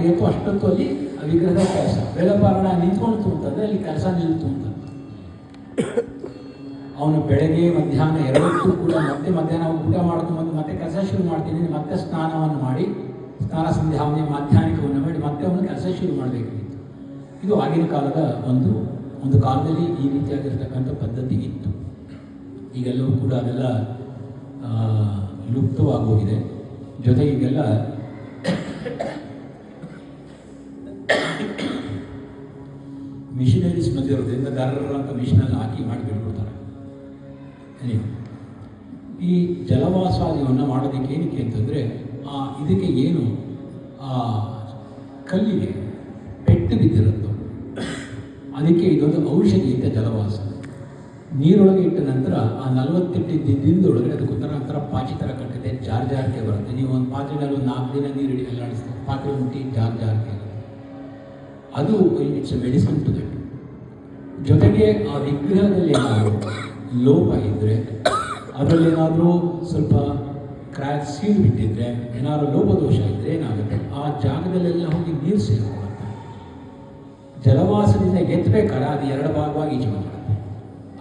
ನಡೆಯುತ್ತೋ ಅಷ್ಟೊತ್ತು ಅಲ್ಲಿ ಆ ವಿಗ್ರಹದ ಕೆಲಸ. ವೇಳಪಾರಾಯಣ ನಿಂತ್ಕೊಳ್ತು ಅಂತಂದರೆ ಅಲ್ಲಿ ಕೆಲಸ ನಿಲ್ತು ಅಂತ. ಅವನು ಬೆಳಗ್ಗೆ ಮಧ್ಯಾಹ್ನ ಎರಡಕ್ಕೂ ಕೂಡ ಮತ್ತೆ ಮಧ್ಯಾಹ್ನ ಊಟ ಮಾಡ್ಕೊಂಡು ಮತ್ತೆ ಕೆಲಸ ಶುರು ಮಾಡ್ತೀನಿ, ಮತ್ತೆ ಸ್ನಾನವನ್ನು ಮಾಡಿ ಸ್ನಾನ ಸಂಧ್ಯಾವನೆ ಮಾಧ್ಯಾಹ್ನಿಕವನ್ನು ಮಾಡಿ ಮತ್ತೆ ಅವನು ಕೆಲಸ ಶುರು ಮಾಡಬೇಕಿತ್ತು. ಇದು ಆಗಿನ ಕಾಲದ ಒಂದು ಕಾಲದಲ್ಲಿ ಈ ರೀತಿಯಾಗಿರ್ತಕ್ಕಂಥ ಪದ್ಧತಿ ಇತ್ತು. ಈಗೆಲ್ಲವೂ ಕೂಡ ಅದೆಲ್ಲ ಲುಪ್ತವಾಗೋಗಿದೆ. ಜೊತೆಗೆ ಈಗೆಲ್ಲ ಮಿಷನರೀಸ್ ಬಂದಿರೋದ್ರಿಂದ ಅಂತ ಮಿಷನಲ್ಲಿ ಹಾಕಿ ಮಾಡಿ ಬಿಟ್ಬಿಡ್ತಾರೆ. ಈ ಜಲವಾಸಾದಿಯನ್ನು ಮಾಡೋದಕ್ಕೆ ಏನಕ್ಕೆ ಅಂತಂದರೆ ಇದಕ್ಕೆ ಏನು ಕಲ್ಲಿಗೆ ಪೆಟ್ಟು ಬಿದ್ದಿರುತ್ತೋ ಅದಕ್ಕೆ ಇದೊಂದು ಔಷಧಿ ಅಂತ ಜಲವಾಸ. ನೀರೊಳಗೆ ಇಟ್ಟ ನಂತರ ಆ 48 ದಿನದೊಳಗೆ ಅದಕ್ಕೊಂಥರ ಒಂಥರ ಪಾಚಿ ಥರ ಕಟ್ಟಿದೆ, ಜಾರ್ಕೆ ಬರುತ್ತೆ. ನೀವು ಒಂದು ಪಾತ್ರೆಯಲ್ಲಿ ಒಂದು 4 ದಿನ ನೀರು ಎಲ್ಲ ಆಡಿಸ್ತಾರೆ, ಪಾತ್ರೆ ಮುಟ್ಟಿ ಜಾರ್ಕೆ ಅದು it's a medicine to that. ಜೊತೆಗೆ ಆ ವಿಗ್ರಹದಲ್ಲಿ ಏನಾದರೂ ಲೋಪ ಇದ್ದರೆ, ಅದರಲ್ಲೇನಾದರೂ ಸ್ವಲ್ಪ ಕ್ರ್ಯಾಕ್ ಸೀಲ್ ಬಿಟ್ಟಿದ್ರೆ, ಏನಾದರೂ ಲೋಪದೋಷ ಇದ್ದರೆ ಏನಾಗುತ್ತೆ, ಆ ಜಾಗದಲ್ಲೆಲ್ಲ ಹೋಗಿ ನೀರು ಸೇರಿಕೊಳ್ಳುತ್ತೆ. ಜಲವಾಸದಿಂದ ಎತ್ತಬೇಕಾದ್ರೆ ಅದು 2 ಭಾಗವಾಗಿ ಈಚೆ ಬರುತ್ತೆ.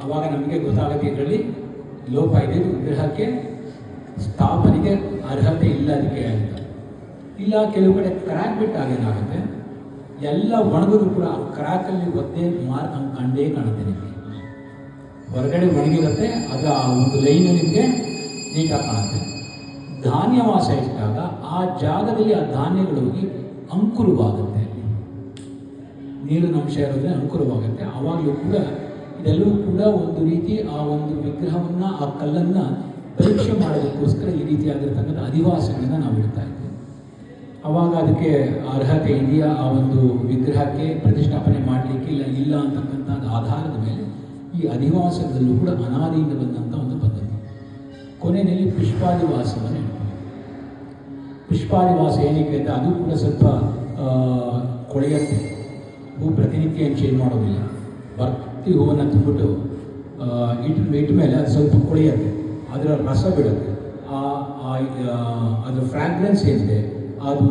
ಆವಾಗ ನಮಗೆ ಗೊತ್ತಾಗುತ್ತೆ ಇದರಲ್ಲಿ ಲೋಪ ಇದೆ, ವಿಗ್ರಹಕ್ಕೆ ಸ್ಥಾಪನೆಗೆ ಅರ್ಹತೆ ಇಲ್ಲ ಅದಕ್ಕೆ ಅಂತ. ಇಲ್ಲ ಕೆಲವು ಕಡೆ ಕ್ರ್ಯಾಕ್ ಬಿಟ್ಟಾಗ ಏನಾಗುತ್ತೆ, ಎಲ್ಲ ಒಣಗಿದ್ರು ಕೂಡ ಆ ಕ್ರ್ಯಾಕಲ್ಲಿ ಒದ್ದೆ ಮಾರ್ಕ್ ಕಂಡೇ ಕಾಣುತ್ತೆ. ನಿಮಗೆ ಹೊರಗಡೆ ಒಣಗಿರುತ್ತೆ, ಅದು ಆ ಒಂದು ಲೈನು ನಿಮಗೆ ನೀಟಾಗಿ ಕಾಣುತ್ತೆ. ಧಾನ್ಯವಾಸ ಇಟ್ಟಾಗ ಆ ಜಾಗದಲ್ಲಿ ಆ ಧಾನ್ಯಗಳು ಹೋಗಿ ಅಂಕುರವಾಗುತ್ತೆ. ನೀರಿನ ಅಂಶ ಇರೋದ್ರೆ ಅಂಕುರವಾಗುತ್ತೆ. ಆವಾಗಲೂ ಕೂಡ ಇದೆಲ್ಲವೂ ಕೂಡ ಒಂದು ರೀತಿ ಆ ಒಂದು ವಿಗ್ರಹವನ್ನು, ಆ ಕಲ್ಲನ್ನು ಪರೀಕ್ಷೆ ಮಾಡೋದಕ್ಕೋಸ್ಕರ ಈ ರೀತಿಯಾಗಿರ್ತಕ್ಕಂಥ ಅಧಿವಾಸಗಳನ್ನು ನಾವು ಇಡ್ತಾ ಇದ್ದೀವಿ. ಆವಾಗ ಅದಕ್ಕೆ ಅರ್ಹತೆ ಇದೆಯಾ ಆ ಒಂದು ವಿಗ್ರಹಕ್ಕೆ ಪ್ರತಿಷ್ಠಾಪನೆ ಮಾಡಲಿಕ್ಕೆ ಇಲ್ಲ ಅಂತಕ್ಕಂಥದ್ದು ಆಧಾರದ ಮೇಲೆ ಈ ಅಧಿವಾಸಗಳಲ್ಲೂ ಕೂಡ ಅನಾದಿಯಿಂದ ಬಂದಂಥ ಒಂದು ಪದ್ಧತಿ. ಕೊನೆಯಲ್ಲಿ ಪುಷ್ಪಾದಿವಾಸವನ್ನು ಇಡ್ತೀವಿ. ಪುಷ್ಪಾದಿವಾಸ ಏನಕ್ಕೆ ಅಂತ ಅದು ಕೂಡ ಸ್ವಲ್ಪ ಕೊಳೆಯುತ್ತೆ. ಹೂ ಪ್ರತಿನಿತ್ಯ ಚೇಂಜ್ ಮಾಡೋದಿಲ್ಲ. ಭಕ್ತಿ ಹೂವನ್ನು ತುಂಬಿಟ್ಟು ಇಟ್ಟ ಮೇಲೆ ಅದು ಸ್ವಲ್ಪ ಕೊಳೆಯುತ್ತೆ, ಅದರ ರಸ ಬಿಡುತ್ತೆ. ಅದರ ಫ್ರಾಗ್ರೆನ್ಸ್ ಏನಿದೆ ಅದು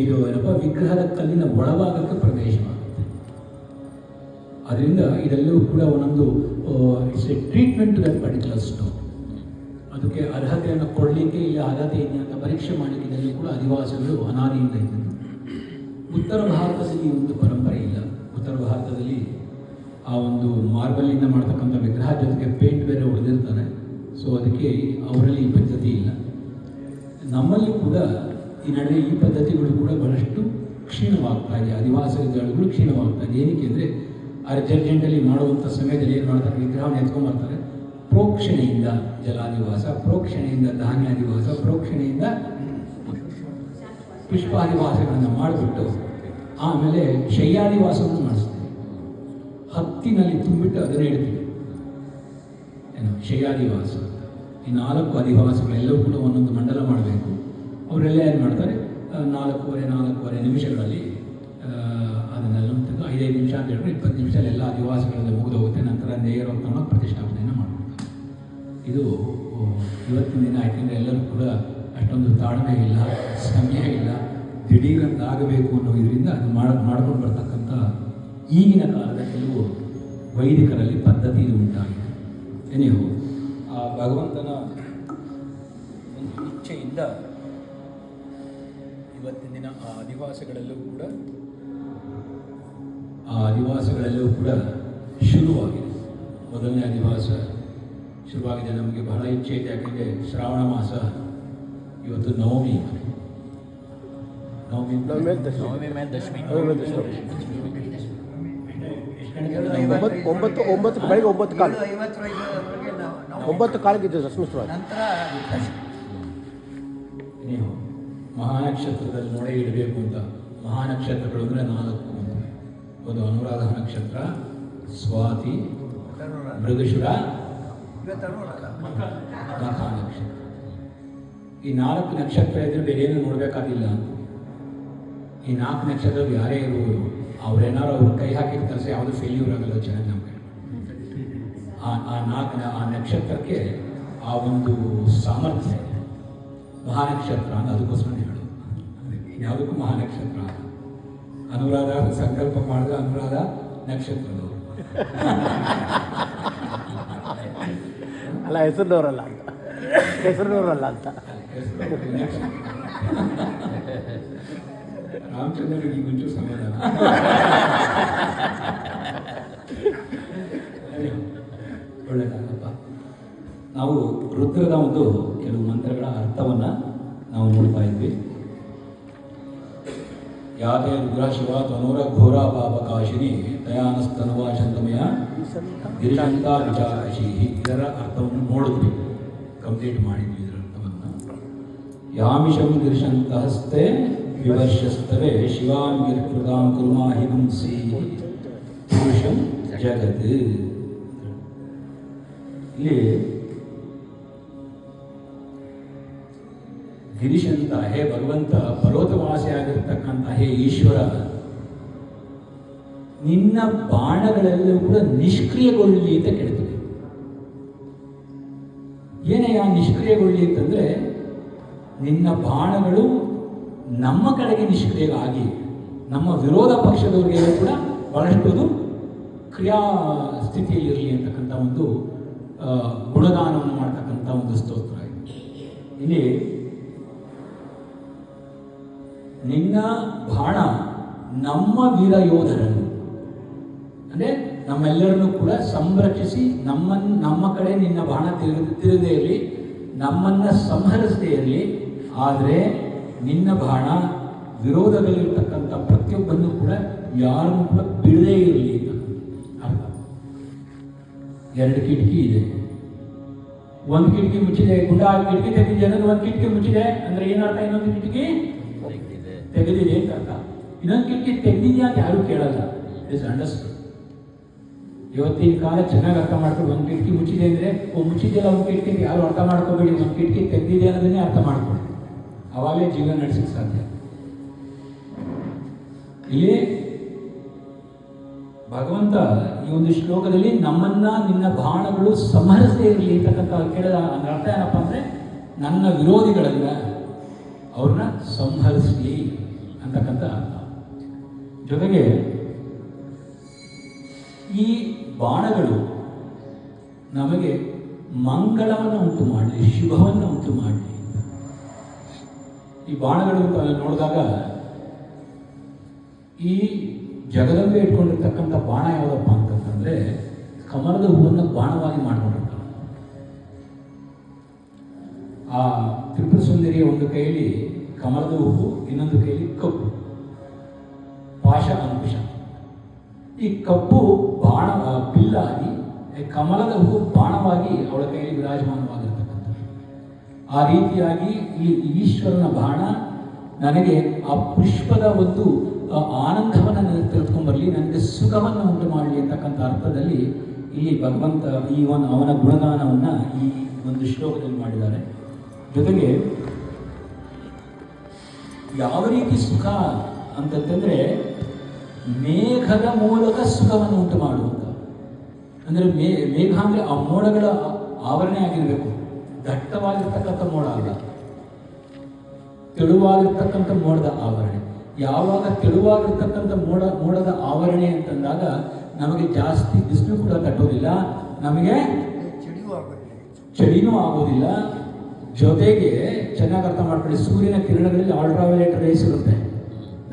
ಇದು ಏನಪ್ಪ ವಿಗ್ರಹದ ಕಲ್ಲಿನ ಒಳಭಾಗಕ್ಕೆ ಪ್ರವೇಶವಾಗುತ್ತೆ. ಅದರಿಂದ ಇದೆಲ್ಲವೂ ಕೂಡ ಒಂದೊಂದು it's a treatment to that particular stone. ಅದಕ್ಕೆ ಅರ್ಹತೆಯನ್ನು ಕೊಡಲಿಕ್ಕೆ ಇಲ್ಲ ಅರ್ಹತೆ ಇದೆ ಅಂತ ಪರೀಕ್ಷೆ ಮಾಡಲಿಕ್ಕೆ ಇದೆಲ್ಲೂ ಕೂಡ ಅಧಿವಾಸಗಳು ಅನಾದಿಯಿಂದ ಇದ್ದದ್ದು. ಉತ್ತರ ಭಾರತದಲ್ಲಿ ಒಂದು ಪರಂಪರೆ ಇಲ್ಲ. ಉತ್ತರ ಭಾರತದಲ್ಲಿ ಆ ಒಂದು ಮಾರ್ಬಲಿಂದ ಮಾಡ್ತಕ್ಕಂಥ ವಿಗ್ರಹ ಜೊತೆಗೆ ಪೇಂಟ್ ಬೇರೆ ಹೊಡೆದಿರ್ತಾರೆ. ಸೊ ಅದಕ್ಕೆ ಅವರಲ್ಲಿ ಈ ಪದ್ಧತಿ ಇಲ್ಲ. ನಮ್ಮಲ್ಲಿ ಕೂಡ ಈ ನಡುವೆ ಈ ಪದ್ಧತಿಗಳು ಕೂಡ ಬಹಳಷ್ಟು ಕ್ಷೀಣವಾಗ್ತಾ ಇದೆ. ಅಧಿವಾಸಗಳು ಕ್ಷೀಣವಾಗ್ತಾ ಇದೆ. ಏನಕ್ಕೆ ಅಂದರೆ ಅರ್ಜೆಂಟಲ್ಲಿ ಮಾಡುವಂಥ ಸಮಯದಲ್ಲಿ ಏನು ಮಾಡ್ತಾರೆ, ವಿಗ್ರಹವನ್ನು ಎತ್ಕೊಂಡ್ಬರ್ತಾರೆ. ಪ್ರೋಕ್ಷಣೆಯಿಂದ ಜಲಾದಿವಾಸ, ಪ್ರೋಕ್ಷಣೆಯಿಂದ ಧಾನ್ಯಾದಿವಾಸ, ಪ್ರೋಕ್ಷಣೆಯಿಂದ ಪುಷ್ಪಾದಿವಾಸಗಳನ್ನು ಮಾಡಿಬಿಟ್ಟು ಆಮೇಲೆ ಶಯ್ಯಾದಿವಾಸವನ್ನು ಮಾಡಿಸ್ತೀವಿ. ಹತ್ತಿನಲ್ಲಿ ತುಂಬಿಟ್ಟು ಅದನ್ನು ಇಡ್ತೀವಿ. ಏನು ಶಯ್ಯಾದಿವಾಸ. ಈ 4 ಅಧಿವಾಸಗಳೆಲ್ಲವೂ ಕೂಡ ಒಂದೊಂದು ಮಂಡಲ ಮಾಡಬೇಕು. ಅವರೆಲ್ಲ ಏನು ಮಾಡ್ತಾರೆ, 4 ನಿಮಿಷಗಳಲ್ಲಿ ಅದನ್ನೆಲ್ಲ ತೆಗೆದು 5 ನಿಮಿಷ ಅಂತ ಹೇಳಿದ್ರೆ 20 ನಿಮಿಷದಲ್ಲಿ ಎಲ್ಲ ಅಧಿವಾಸಗಳೆಲ್ಲ ಮುಗಿದು ಹೋಗುತ್ತೆ. ನಂತರ ನೇರವಾಗಿ ಪ್ರತಿಷ್ಠಾಪನೆಯನ್ನು ಮಾಡಬೇಕು. ಇದು ಇವತ್ತಿನ ದಿನ ಯಾಕೆಂದರೆ ಎಲ್ಲರೂ ಕೂಡ ಅಷ್ಟೊಂದು ತಾಳ್ಮೆ ಇಲ್ಲ, ಸಮಯ ಇಲ್ಲ, ದಿಢೀರಂತ ಆಗಬೇಕು ಅನ್ನೋ ಇದರಿಂದ ಅದು ಮಾಡ್ಕೊಂಡು ಬರ್ತಕ್ಕಂಥ ಈಗಿನ ಕಾಲದ ಕೆಲವು ವೈದಿಕರಲ್ಲಿ ಪದ್ಧತಿ ಇದು ಉಂಟಾಗಿದೆ. ನೀವು ಆ ಭಗವಂತನ ಒಂದು ಇಚ್ಛೆಯಿಂದ ಇವತ್ತಿನ ದಿನ ಆ ಅಧಿವಾಸಗಳಲ್ಲೂ ಕೂಡ ಶುರುವಾಗಿದೆ. ಮೊದಲನೇ ಅಧಿವಾಸ ಶುರುವಾಗಿದೆ. ನಮಗೆ ಬಹಳ ಇಚ್ಛೆ ಇದೆ, ಯಾಕೆಂದರೆ ಶ್ರಾವಣ ಮಾಸ ಇವತ್ತು ನವಮಿ ಮೇಲೆ ದಶಮಿ. 9 ಬೆಳಗ್ಗೆ 9 ಕಾಲಕ್ಕೆ ದಶಮಿ ಶುರು. ನೀವು ಮಹಾನಕ್ಷತ್ರದಲ್ಲಿ ನೋಡೇ ಇಡಬೇಕು ಅಂತ. ಮಹಾನಕ್ಷತ್ರಗಳು ಅಂದರೆ 4 ಅಂತ. ಒಂದು ಅನುರಾಧ ನಕ್ಷತ್ರ, ಸ್ವಾತಿ, ಮೃಗಶಿರ, ಮಖಾ ನಕ್ಷತ್ರ. ಈ 4 ನಕ್ಷತ್ರ ಇದ್ದರೆ ಬೇರೇನು ನೋಡಬೇಕಾಗಿಲ್ಲ ಅಂತ. ಈ 4 ನಕ್ಷತ್ರಗಳು ಯಾರೇ ಇರುವುದು ಅವ್ರೇನಾರು ಅವ್ರ ಕೈ ಹಾಕಿದ ಕೆಲಸ ಯಾವುದು ಫೇಲ್ಯೂರ್ ಆಗಲ್ಲ. ಚೆನ್ನಾಗಿ ನಮಗೆ ಆ ನಕ್ಷತ್ರಕ್ಕೆ ಆ ಒಂದು ಸಾಮರ್ಥ್ಯ ಮಹಾನಕ್ಷತ್ರ ಅಂತ ಅದಕ್ಕೋಸ್ಕರ ಹೇಳೋದು. ಯಾವುದಕ್ಕೂ ಮಹಾನಕ್ಷತ್ರ ಅನುರಾಧ ಸಂಕಲ್ಪ ಮಾಡಿದ ಅನುರಾಧ ನಕ್ಷತ್ರದವರು. ಅಲ್ಲ, ಹೆಸರಿನವರಲ್ಲ ಅಂತ, ಹೆಸರಿನವರಲ್ಲ ಅಂತ. ರಾಮಚಂದ್ರನಿಗೆ ಮುಂಚೆ ಸಮಾಧಾನ. ಒಳ್ಳೆಯದಾಗಪ್ಪ. ನಾವು ರುದ್ರದ ಒಂದು ಕೆಲವು ಮಂತ್ರಗಳ ಅರ್ಥವನ್ನು ನಾವು ನೋಡ್ತಾ ಇದ್ವಿ. ಯಾತೆ ರುದ್ರ ಶಿವ ತನೂರ ಘೋರ ಪಾಪಕಾಶಿನಿ ದಯಾನಸ್ತನುವ ಚಂದ್ರಮಯ ಗಿರಿಶಂತ ವಿಚಾರಶಿ. ಇದರ ಅರ್ಥವನ್ನು ನೋಡಿದ್ವಿ, ಕಂಪ್ಲೀಟ್ ಮಾಡಿದ್ವಿ ಇದರ ಅರ್ಥವನ್ನು. ಯಾಮಿಷಂ ಗಿರಿಶಂತಹಸ್ತೆ ವಿವರ್ಷಸ್ತವೆ ಶಿವಾಂ ಗಿರ್ಕೃತಾಂ ಕುರ್ಮಾಹಿ ಗುಂಸಿ ಪುರುಷಂ ಜಗತ್. ಇಲ್ಲಿ ಗಿರಿಶಂತ, ಹೇ ಭಗವಂತ, ಪರ್ವತವಾಸಿಯಾಗಿರ್ತಕ್ಕಂಥ ಹೇ ಈಶ್ವರ, ನಿನ್ನ ಬಾಣಗಳೆಲ್ಲವೂ ಕೂಡ ನಿಷ್ಕ್ರಿಯಗೊಳ್ಳಿ ಅಂತ ಕೇಳ್ತೀವಿ. ಏನಯ್ಯ ನಿಷ್ಕ್ರಿಯಗೊಳ್ಳಿ ಅಂತಂದ್ರೆ, ನಿನ್ನ ಬಾಣಗಳು ನಮ್ಮ ಕಡೆಗೆ ನಿಷ್ಕ್ರಿಯ ಆಗಿ ನಮ್ಮ ವಿರೋಧ ಪಕ್ಷದವರಿಗೆ ಕೂಡ ಬಹಳಷ್ಟು ಕ್ರಿಯಾ ಸ್ಥಿತಿಯಲ್ಲಿರಲಿ ಅಂತಕ್ಕಂಥ ಒಂದು ಗುಣಗಾನವನ್ನು ಮಾಡ್ತಕ್ಕಂಥ ಒಂದು ಸ್ತೋತ್ರ. ಇಲ್ಲಿ ನಿನ್ನ ಬಾಣ ನಮ್ಮ ವೀರ ಯೋಧರನ್ನು, ಅಂದರೆ ನಮ್ಮೆಲ್ಲರನ್ನು ಕೂಡ ಸಂರಕ್ಷಿಸಿ ನಮ್ಮ ಕಡೆ ನಿನ್ನ ಬಾಣ ತಿರುಗದೇ ಇರಲಿ, ನಮ್ಮನ್ನು ಸಂಹರಿಸದೇ ಇರಲಿ. ಆದರೆ ನಿನ್ನ ಬಾಣ ವಿರೋಧದಲ್ಲಿರ್ತಕ್ಕಂಥ ಪ್ರತಿಯೊಬ್ಬನ್ನು ಕೂಡ ಯಾರನ್ನು ಕೂಡ ಬಿಡದೇ ಇರಲಿ ಅಂತ ಅರ್ಥ. 2 ಕಿಟಕಿ ಇದೆ, ಒಂದು ಕಿಟಕಿ ಮುಚ್ಚಿದೆ, ಗುಂಡ ಕಿಟಕಿ ತೆಗೆದಿದೆ ಅನ್ನೋದು ಒಂದು ಕಿಟಕಿ ಮುಚ್ಚಿದೆ ಅಂದರೆ ಏನರ್ಥ? ಇನ್ನೊಂದು ಕಿಟಕಿ ತೆಗೆದಿದೆ ಅಂತ ಅರ್ಥ. ಇನ್ನೊಂದು ಕಿಟಕಿ ತೆಗೆದಿದೆಯಾ ಅಂತ ಯಾರು ಕೇಳಲ್ಲ. Is understood. ಇವತ್ತಿನ ಕಾಲ ಚೆನ್ನಾಗಿ ಅರ್ಥ ಮಾಡ್ಕೊಂಡು, ಒಂದು ಕಿಟಕಿ ಮುಚ್ಚಿದೆ ಅಂದರೆ ಮುಚ್ಚಿದೆಯಲ್ಲ ಒಂದು ಕಿಟಕಿ ಅಂತ ಯಾರು ಅರ್ಥ ಮಾಡ್ಕೋಬೇಡಿ. ಒಂದು ಕಿಟಕಿ ತೆಗೆದಿದೆ ಅನ್ನೋದನ್ನೇ ಅರ್ಥ ಮಾಡ್ಕೊಳ್ಳಿ, ಅವಾಗಲೇ ಜೀವನ ನಡೆಸಕ್ಕೆ ಸಾಧ್ಯ. ಇಲ್ಲಿ ಭಗವಂತ ಈ ಒಂದು ಶ್ಲೋಕದಲ್ಲಿ ನಮ್ಮನ್ನ ನಿನ್ನ ಬಾಣಗಳು ಸಂಹರಿಸದೇ ಇರಲಿ ಅಂತಕ್ಕಂಥ ಕೇಳಿದ ಅರ್ಥ ಏನಪ್ಪ ಅಂದರೆ, ನನ್ನ ವಿರೋಧಿಗಳನ್ನ ಅವ್ರನ್ನ ಸಂಹರಿಸಲಿ ಅಂತಕ್ಕಂಥ ಅರ್ಥ. ಜೊತೆಗೆ ಈ ಬಾಣಗಳು ನಮಗೆ ಮಂಗಳವನ್ನು ಉಂಟು ಮಾಡಲಿ, ಶುಭವನ್ನು ಉಂಟು ಮಾಡಲಿ. ಈ ಬಾಣಗಳು ನೋಡಿದಾಗ ಈ ಜಗದಂಬೆ ಇಟ್ಕೊಂಡಿರ್ತಕ್ಕಂಥ ಬಾಣ ಯಾವುದಪ್ಪ ಅಂತಂದ್ರೆ, ಕಮಲದ ಹೂವನ್ನು ಬಾಣವಾಗಿ ಮಾಡ್ಕೊಂಡಿರ್ತಾರೆ. ಆ ತ್ರಿಪುರ ಸುಂದರಿಯ ಒಂದು ಕೈಯಲ್ಲಿ ಕಮಲದ ಹೂವು, ಇನ್ನೊಂದು ಕೈಯಲ್ಲಿ ಕಪ್ಪು, ಪಾಶ ಅಂಕುಶ. ಈ ಕಪ್ಪು ಬಾಣ ಬಿಲ್ಲಾಗಿ, ಕಮಲದ ಹೂವು ಬಾಣವಾಗಿ ಅವಳ ಕೈಯಲ್ಲಿ ವಿರಾಜಮಾನವಾಗಿರ್ತಕ್ಕಂಥದ್ದು. ಆ ರೀತಿಯಾಗಿ ಇಲ್ಲಿ ಈಶ್ವರನ ಬಾಣ ನನಗೆ ಆ ಪುಷ್ಪದ ಒಂದು ಆನಂದವನ್ನು ನನಗೆ ತೆಗೆದುಕೊಂಡ್ಬರಲಿ, ನನಗೆ ಸುಖವನ್ನು ಉಂಟು ಮಾಡಲಿ ಅಂತಕ್ಕಂಥ ಅರ್ಥದಲ್ಲಿ ಇಲ್ಲಿ ಭಗವಂತ ಅವನ ಗುಣಗಾನವನ್ನು ಈ ಒಂದು ಶ್ಲೋಕದಲ್ಲಿ ಮಾಡಿದ್ದಾರೆ. ಜೊತೆಗೆ ಯಾವ ರೀತಿ ಸುಖ ಅಂತಂತಂದರೆ, ಮೇಘದ ಮೂಲಕ ಸುಖವನ್ನು ಉಂಟು ಮಾಡುವಂಥ. ಅಂದರೆ ಮೇಘ ಅಂದರೆ ಆ ಮೋಡಗಳ ಆವರಣೆ ಆಗಿರಬೇಕು, ದಟ್ಟವಾಗಿರ್ತಕ್ಕಂಥ ಮೋಡ ಅಲ್ಲ, ತೆಳುವಾಗಿರ್ತಕ್ಕಂಥ ಮೋಡದ ಆವರಣೆ. ಯಾವಾಗ ತೆಳುವಾಗಿರ್ತಕ್ಕಂಥ ಮೋಡದ ಆವರಣೆ ಅಂತಂದಾಗ ನಮಗೆ ಜಾಸ್ತಿ ಬಿಸಿಲು ಕೂಡ ತಟ್ಟೋದಿಲ್ಲ, ನಮಗೆ ಚಳಿನೂ ಆಗೋದಿಲ್ಲ. ಜೊತೆಗೆ ಚೆನ್ನಾಗಿ ಅರ್ಥ ಮಾಡ್ಕೊಳ್ಳಿ, ಸೂರ್ಯನ ಕಿರಣಗಳಲ್ಲಿ ಅಲ್ಟ್ರಾವೈಲೆಟ್ ರೇಸ್ ಇರುತ್ತೆ.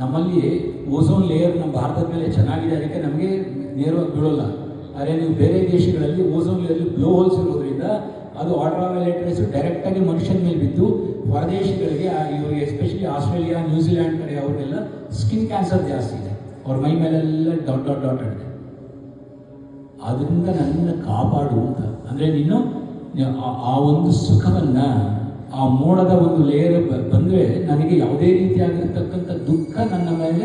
ನಮ್ಮಲ್ಲಿ ಓಝೋನ್ ಲೇಯರ್ ನಮ್ಮ ಭಾರತದ ಮೇಲೆ ಚೆನ್ನಾಗಿದೆ, ಅದಕ್ಕೆ ನಮಗೆ ನೇರವಾಗಿ ಬೀಳೋಲ್ಲ. ಆದರೆ ನೀವು ಬೇರೆ ದೇಶಗಳಲ್ಲಿ ಓಝೋನ್ ಲೇಯರ್ಲಿ ಬ್ಲೋ ಹೋಲ್ಸ್ ಇರೋದ್ರಿಂದ ಅದು ಅಲ್ಟ್ರಾವೈಲೆಟ್ ರೇಸ್ ಡೈರೆಕ್ಟಾಗಿ ಮನುಷ್ಯನ ಮೇಲೆ ಬಿದ್ದು ಹೊರದೇಶಗಳಿಗೆ, ಇವರಿಗೆ ಎಸ್ಪೆಷಲಿ ಆಸ್ಟ್ರೇಲಿಯಾ, ನ್ಯೂಜಿಲ್ಯಾಂಡ್ ಕಡೆ ಅವ್ರಿಗೆಲ್ಲ ಸ್ಕಿನ್ ಕ್ಯಾನ್ಸರ್ ಜಾಸ್ತಿ ಇದೆ, ಅವ್ರ ಮೈ ಮೇಲೆಲ್ಲ ಡಾಟ್ ಡಾಟ್ ಡಾಟ್ ಆಗಿದೆ. ಅದರಿಂದ ನನ್ನನ್ನು ಕಾಪಾಡು ಅಂತ. ಅಂದರೆ ನೀನು ಆ ಒಂದು ಸುಖವನ್ನು, ಆ ಮೋಡದ ಒಂದು ಲೇಯರ್ ಬಂದರೆ ನನಗೆ ಯಾವುದೇ ರೀತಿಯಾಗಿರ್ತಕ್ಕಂಥ ದುಃಖ ನನ್ನ ಮೇಲೆ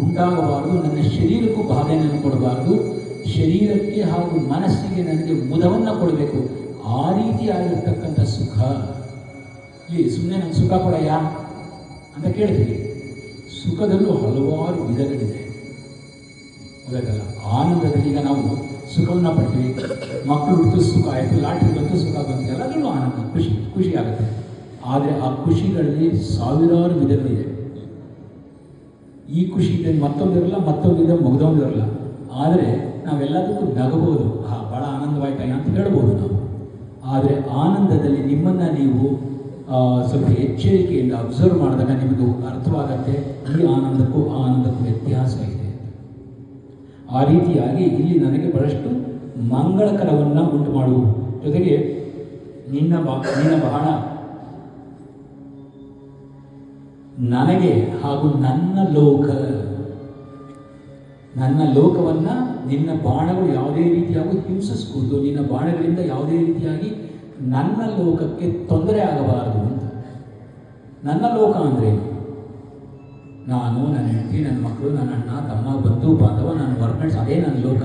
ಉಂಟಾಗಬಾರದು, ನನ್ನ ಶರೀರಕ್ಕೂ ಬಾಧೆಯನ್ನು ಕೊಡಬಾರದು, ಶರೀರಕ್ಕೆ ಹಾಗೂ ಮನಸ್ಸಿಗೆ ನನಗೆ ಮುದವನ್ನು ಕೊಡಬೇಕು. ಆ ರೀತಿಯಾಗಿರ್ತಕ್ಕಂಥ ಸುಖ. ಇಲ್ಲಿ ಸುಮ್ಮನೆ ನಂಗೆ ಸುಖ ಕೊಡಯ್ಯ ಅಂತ ಕೇಳ್ತೀವಿ. ಸುಖದಲ್ಲೂ ಹಲವಾರು ವಿಧಗಳಿದೆ, ಗೊತ್ತಾಗಲ್ಲ. ಆನಂದದಲ್ಲಿ ಈಗ ನಾವು ಸುಖವನ್ನು ಪಡ್ತೀವಿ, ಮಕ್ಕಳು ಹುಟ್ಟು ಸುಖ ಆಯಿತು, ಲಾಟ್ರಿ ಬಂತು ಸುಖ ಬಂತು, ಎಲ್ಲದರಲ್ಲೂ ಆನಂದ, ಖುಷಿ ಆಗುತ್ತೆ. ಆದರೆ ಆ ಖುಷಿಗಳಲ್ಲಿ ಸಾವಿರಾರು ವಿಧಗಳಿದೆ. ಈ ಖುಷಿ ಇದೆ ಮತ್ತೊಂದಿರಲ್ಲ, ಮತ್ತೊಂದಿದೆ ಮುಗ್ದೊಂದಿರಲ್ಲ. ಆದರೆ ನಾವೆಲ್ಲದಕ್ಕೂ ನಗಬಹುದು, ಭಾಳ ಆನಂದವಾಯ್ತಾಯ ಅಂತ ಹೇಳ್ಬೋದು ನಾವು. ಆದರೆ ಆನಂದದಲ್ಲಿ ನಿಮ್ಮನ್ನು ನೀವು ಸ್ವಲ್ಪ ಎಚ್ಚರಿಕೆಯಿಂದ ಅಬ್ಸರ್ವ್ ಮಾಡಿದಾಗ ನಿಮಗೂ ಅರ್ಥವಾಗತ್ತೆ ಈ ಆನಂದಕ್ಕೂ ಆ ಆನಂದಕ್ಕೂ ವ್ಯತ್ಯಾಸ ಇದೆ. ಆ ರೀತಿಯಾಗಿ ಇಲ್ಲಿ ನನಗೆ ಬಹಳಷ್ಟು ಮಂಗಳಕರವನ್ನು ಉಂಟು ಮಾಡುವ ಜೊತೆಗೆ ನಿನ್ನ ಬಹಳ ನನಗೆ ಹಾಗೂ ನನ್ನ ಲೋಕವನ್ನು ನಿನ್ನ ಬಾಣಗಳು ಯಾವುದೇ ರೀತಿಯಾಗಿ ಹಿಂಸಿಸ್ಬೋದು, ನಿನ್ನ ಬಾಣಗಳಿಂದ ಯಾವುದೇ ರೀತಿಯಾಗಿ ನನ್ನ ಲೋಕಕ್ಕೆ ತೊಂದರೆ ಆಗಬಾರದು ಅಂತ. ನನ್ನ ಲೋಕ ಅಂದರೆ ನಾನು, ನನ್ನ ಹೆಂಡತಿ, ನನ್ನ ಮಕ್ಕಳು, ನನ್ನ ಅಣ್ಣ ತಮ್ಮ, ಬಂಧು ಬಾಂಧವ, ನನ್ನ ವರ್ಕ್ಮೇಟ್ಸ್, ಅದೇ ನನ್ನ ಲೋಕ.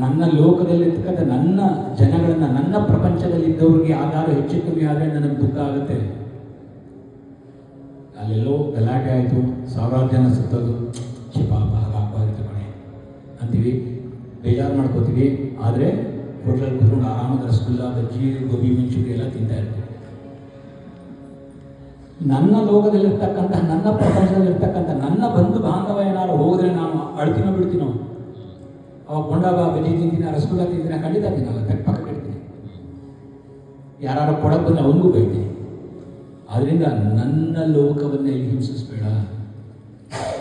ನನ್ನ ಲೋಕದಲ್ಲಿರ್ತಕ್ಕಂಥ ನನ್ನ ಜನಗಳನ್ನು, ನನ್ನ ಪ್ರಪಂಚದಲ್ಲಿದ್ದವ್ರಿಗೆ ಯಾವ್ದಾದ್ರು ಹೆಚ್ಚು ಕಮ್ಮಿ ಆದರೆ ನನಗೆ ದುಃಖ ಆಗುತ್ತೆ. ಅಲ್ಲೆಲ್ಲೋ ಗಲಾಟೆ ಆಯಿತು, ಸಾವಿರಾರು ಜನ ಸುತ್ತೋದು, ಪಾಪ ಹಾಗಾಗಬಾರ್ದು ಕಣೆ ಅಂತೀವಿ, ಬೇಜಾರು ಮಾಡ್ಕೋತೀವಿ. ಆದರೆ ಹೋಟೆಲ್ ಕೂತ್ಕೊಂಡು ಆರಾಮಾಗಿ ರಸಗುಲ್ಲ, ಬಜ್ಜಿ, ಗೋಬಿ ಮಂಚೂರಿ ಎಲ್ಲ ತಿಂತಾ ಇರ್ತೀವಿ. ನನ್ನ ಲೋಕದಲ್ಲಿರ್ತಕ್ಕಂಥ, ನನ್ನ ಪ್ರಪಂಚದಲ್ಲಿರ್ತಕ್ಕಂಥ ನನ್ನ ಬಂಧು ಬಾಂಧವ ಏನಾದ್ರು ಹೋದರೆ ನಾನು ಅಳ್ತೀನೋ ಬಿಡ್ತೀನೋ? ಅವಾಗ ಕೊಂಡಾಗ ಬಜ್ಜಿ ತಿಂತೀನಿ, ರಸಗುಲ್ಲ ತಿಂತೀನಿ, ಖಂಡಿತ ತಿನ್ನಲ್ಲ, ಪಕ್ಕ ಇಡ್ತೀನಿ. ಯಾರು ಕೊಡಕ್ಕೆ ಬಂದರೆ ಅವನಿಗೂ ಬೈತೀನಿ. ಆದ್ದರಿಂದ ನನ್ನ ಲೋಕವನ್ನು ಎಲ್ಲಿ ಹಿಂಸಿಸ್ಬೇಡ.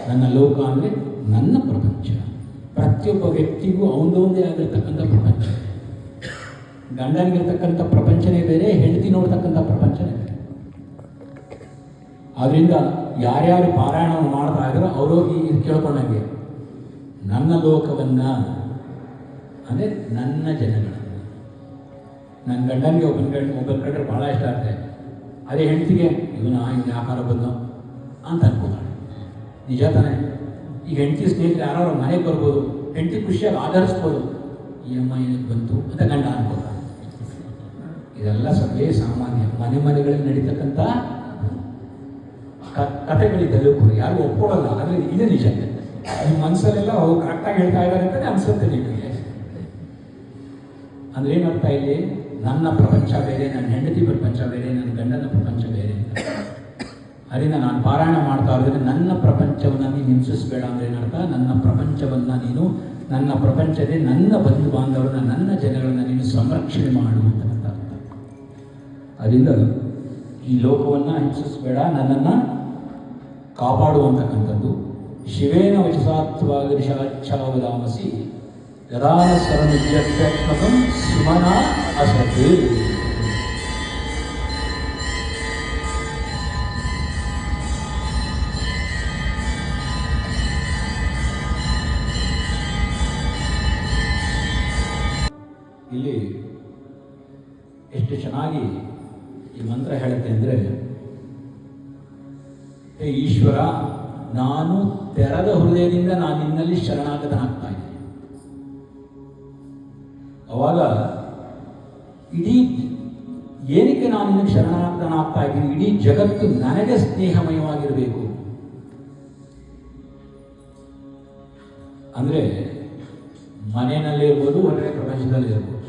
ನನ್ನ ಲೋಕ ಅಂದರೆ ನನ್ನ ಪ್ರಪಂಚ. ಪ್ರತಿಯೊಬ್ಬ ವ್ಯಕ್ತಿಗೂ ಅವನದೇ ಆಗಿರ್ತಕ್ಕಂಥ ಪ್ರಪಂಚ. ಗಂಡನಿಗಿರ್ತಕ್ಕಂಥ ಪ್ರಪಂಚನೇ ಬೇರೆ, ಹೆಂಡತಿ ನೋಡ್ತಕ್ಕಂಥ ಪ್ರಪಂಚನೇ ಬೇರೆ. ಆದ್ದರಿಂದ ಯಾರ್ಯಾರು ಪಾರಾಯಣವನ್ನು ಮಾಡ್ತಾ ಇದ್ದಾರೋ ಅವರೋಗಿ ಇದು ಕೇಳ್ಕೊಂಡಂಗೆ ನನ್ನ ಲೋಕವನ್ನು ಅಂದರೆ ನನ್ನ ಜನಗಳನ್ನು. ನನ್ನ ಗಂಡನಿಗೆ ಒಬ್ಬನ ಕಂಡ್ರೆ ಭಾಳ ಇಷ್ಟ ಆಗ್ತದೆ. ಅದೇ ಹೆಂಡತಿಗೆ ಇವನ ಆಕಾರ ಬಂದು ಅಂತ ಅನ್ಕೋತಾಳೆ. ನಿಜ ತಾನೆ? ಈಗ ಹೆಂಡತಿ ಸ್ನೇಹಿತರು ಯಾರು ಮನೆಗೆ ಬರ್ಬೋದು, ಹೆಂಡತಿ ಖುಷಿಯಾಗಿ ಆಧರಿಸ್ಬೋದು. ಈ ಅಮ್ಮ ಏನಕ್ಕೆ ಬಂತು ಅಂತ ಗಂಡ ಅನ್ಕೋತಾಳೆ. ಇದೆಲ್ಲ ಸರ್ವೇ ಸಾಮಾನ್ಯ ಮನೆಗಳಲ್ಲಿ ನಡೀತಕ್ಕಂಥ ಕಥೆಗಳಿದ್ದಲ್ಲೂ ಕೂಡ ಯಾರು ಒಪ್ಕೊಳ್ಳಲ್ಲ. ಆದರೆ ಇದು ನಿಜ. ನಿಮ್ಮ ಮನಸ್ಸಲ್ಲೆಲ್ಲ ಅವು ಕರೆಕ್ಟಾಗಿ ಹೇಳ್ತಾ ಇದ್ದಾರೆ ಅಂತಲೇ ಅನಿಸುತ್ತೆ ನಿಮಗೆ. ಅಂದರೆ ಏನರ್ಥ ಇಲ್ಲಿ? ನನ್ನ ಪ್ರಪಂಚ ಬೇರೆ, ನನ್ನ ಹೆಂಡತಿ ಪ್ರಪಂಚ ಬೇರೆ, ನನ್ನ ಗಂಡನ ಪ್ರಪಂಚ ಬೇರೆ ಅಂತ. ಅದರಿಂದ ನಾನು ಪಾರಾಯಣ ಮಾಡ್ತಾ ಇದ್ರೆ ನನ್ನ ಪ್ರಪಂಚವನ್ನು ನೀನು ಹಿಂಸಿಸಬೇಡ ಅಂದರೆ ಏನರ್ಥ? ನನ್ನ ಪ್ರಪಂಚವನ್ನು ನೀನು, ನನ್ನ ಪ್ರಪಂಚದೇ ನನ್ನ ಬಂಧು ಬಾಂಧವರನ್ನ, ನನ್ನ ಜನಗಳನ್ನು ನೀನು ಸಂರಕ್ಷಣೆ ಮಾಡುವಂತಕ್ಕಂಥ ಅರ್ಥ. ಅದರಿಂದ ಈ ಲೋಕವನ್ನು ಹಿಂಸಿಸಬೇಡ, ನನ್ನನ್ನು ಕಾಪಾಡುವಂತಕ್ಕಂಥದ್ದು. ಶಿವೇನ ವಚಸಾತ್ವಾಗರಿಷಾಚ್ಛಾವದಾಮಸಿ ಗದಾನ ಸರನಿತ್ಯತ್ಮಕಂ ಸುಮನ ಅಸತ್. ಇಲ್ಲಿ ಎಷ್ಟು ಚೆನ್ನಾಗಿ ಈ ಮಂತ್ರ ಹೇಳುತ್ತೆ ಅಂದರೆ, ಹೇ ಈಶ್ವರ, ನಾನು ತೆರೆದ ಹೃದಯದಿಂದ ನಾನು ನಿನ್ನಲ್ಲಿ ಶರಣಾಗತನಾಗ್ತಾ ಇದ್ದೀನಿ. ಅವಾಗ ಇಡೀ ಏನಕ್ಕೆ ನಾನು ನಿನಗೆ ಶರಣಾಗತನಾಗ್ತಾ ಇದ್ದೀನಿ? ಇಡೀ ಜಗತ್ತು ನನಗೆ ಸ್ನೇಹಮಯವಾಗಿರಬೇಕು. ಅಂದರೆ ಮನೆಯಲ್ಲೇ ಇರ್ಬೋದು, ಹೊರಗಡೆ ಪ್ರಪಂಚದಲ್ಲಿ ಇರ್ಬೋದು.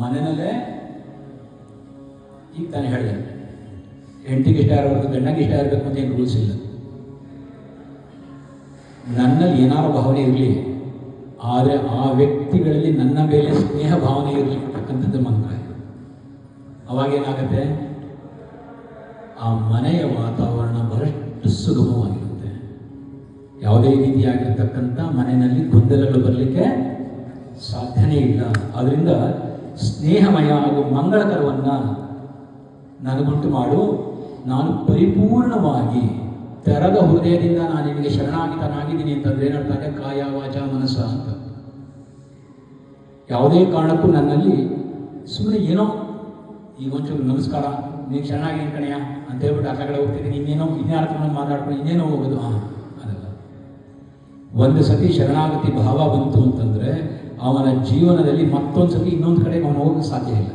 ಮನೆಯಲ್ಲೇ ಈಗ ತಾನೇ ಹೇಳಿದೆ, ಹೆಂಡತಿಗೆ ಇಷ್ಟ ಇರಬಾರ್ದು, ಗಂಡನಿಗೆ ಇಷ್ಟ ಇರಬೇಕು ಅಂತ ಏನು ರೂಲ್ಸ್ ಇಲ್ಲ. ನನ್ನಲ್ಲಿ ಏನಾರು ಭಾವನೆ ಇರಲಿ, ಆದರೆ ಆ ವ್ಯಕ್ತಿಗಳಲ್ಲಿ ನನ್ನ ಮೇಲೆ ಸ್ನೇಹ ಭಾವನೆ ಇರಲಿಕ್ಕಂಥದ್ದು ಮಂತ್ರ. ಅವಾಗೇನಾಗುತ್ತೆ? ಆ ಮನೆಯ ವಾತಾವರಣ ಬಹಳಷ್ಟು ಸುಗಮವಾಗಿರುತ್ತೆ. ಯಾವುದೇ ರೀತಿಯಾಗಿರ್ತಕ್ಕಂಥ ಮನೆಯಲ್ಲಿ ಗೊಂದಲಗಳು ಬರಲಿಕ್ಕೆ ಸಾಧ್ಯನೇ ಇಲ್ಲ. ಅದರಿಂದ ಸ್ನೇಹಮಯ ಹಾಗೂ ಮಂಗಳಕರವನ್ನು ನನಗುಂಟು ಮಾಡು. ನಾನು ಪರಿಪೂರ್ಣವಾಗಿ ತೆರೆದ ಹೃದಯದಿಂದ ನಾನು ನಿನಗೆ ಶರಣಾಗಿತನಾಗಿದ್ದೀನಿ ಅಂತಂದ್ರೆ ಏನರ್ಥ? ಕಾಯ ವಾಚ ಮನಸ್ಸ ಅಂತ. ಯಾವುದೇ ಕಾರಣಕ್ಕೂ ನನ್ನಲ್ಲಿ ಸುಮ್ಮನೆ ಏನೋ ಈಗ ಒಂಚೂರು ನಮಸ್ಕಾರ, ನೀನು ಶರಣಾಗಿದ್ದೀನಿ ಕಣೆಯ ಅಂತ ಹೇಳ್ಬಿಟ್ಟು ಆ ಕಡೆ ಹೋಗ್ತಿದ್ದೀನಿ, ಇನ್ನೇನೋ ಇನ್ಯಾರ ಮಾತಾಡ್ಕೊಂಡು ಇನ್ನೇನೋ ಹೋಗೋದು, ಅದಲ್ಲ. ಒಂದು ಸತಿ ಶರಣಾಗತಿ ಭಾವ ಬಂತು ಅಂತಂದರೆ ಅವನ ಜೀವನದಲ್ಲಿ ಮತ್ತೊಂದು ಸತಿ ಇನ್ನೊಂದು ಕಡೆಗೆ ಅವನು ಹೋಗೋಕ್ಕೆ ಸಾಧ್ಯ ಇಲ್ಲ.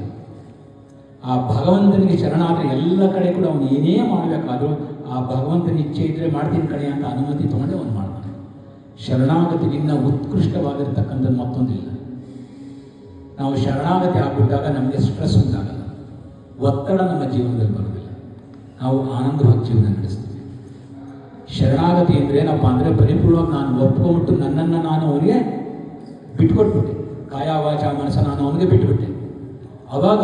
ಆ ಭಗವಂತನಿಗೆ ಶರಣಾದರೆ ಎಲ್ಲ ಕಡೆ ಕೂಡ ಅವನು ಏನೇ ಮಾಡಬೇಕಾದ್ರೂ ಆ ಭಗವಂತನ ಇಚ್ಛೆ ಇದ್ದರೆ ಮಾಡ್ತೀನಿ ಕಣೆ ಅಂತ ಅನುಮತಿ ತೊಗೊಂಡೆ ಅವನು ಮಾಡ್ತಾನೆ. ಶರಣಾಗತಿಗಿನ್ನ ಉತ್ಕೃಷ್ಟವಾಗಿರ್ತಕ್ಕಂಥದ್ದು ಮತ್ತೊಂದಿಲ್ಲ. ನಾವು ಶರಣಾಗತಿ ಆಗಿಬಿಟ್ಟಾಗ ನಮಗೆ ಸ್ಟ್ರೆಸ್ ಉಂಟಾಗಲ್ಲ, ಒತ್ತಡ ನಮ್ಮ ಜೀವನದಲ್ಲಿ ಬರೋದಿಲ್ಲ. ನಾವು ಆನಂದವಾಗಿ ಜೀವನ ನಡೆಸ್ತೀವಿ. ಶರಣಾಗತಿ ಅಂದರೆ ಏನಪ್ಪ ಅಂದರೆ ಪರಿಪೂರ್ಣವಾಗಿ ನಾನು ಒಪ್ಕೊಂಬಿಟ್ಟು ನನ್ನನ್ನು ನಾನು ಅವನಿಗೆ ಬಿಟ್ಕೊಟ್ಬಿಟ್ಟೆ, ಕಾಯ ವಾಚ ಮನಸ್ಸ ನಾನು ಅವನಿಗೆ ಬಿಟ್ಟುಬಿಟ್ಟೆ. ಅವಾಗ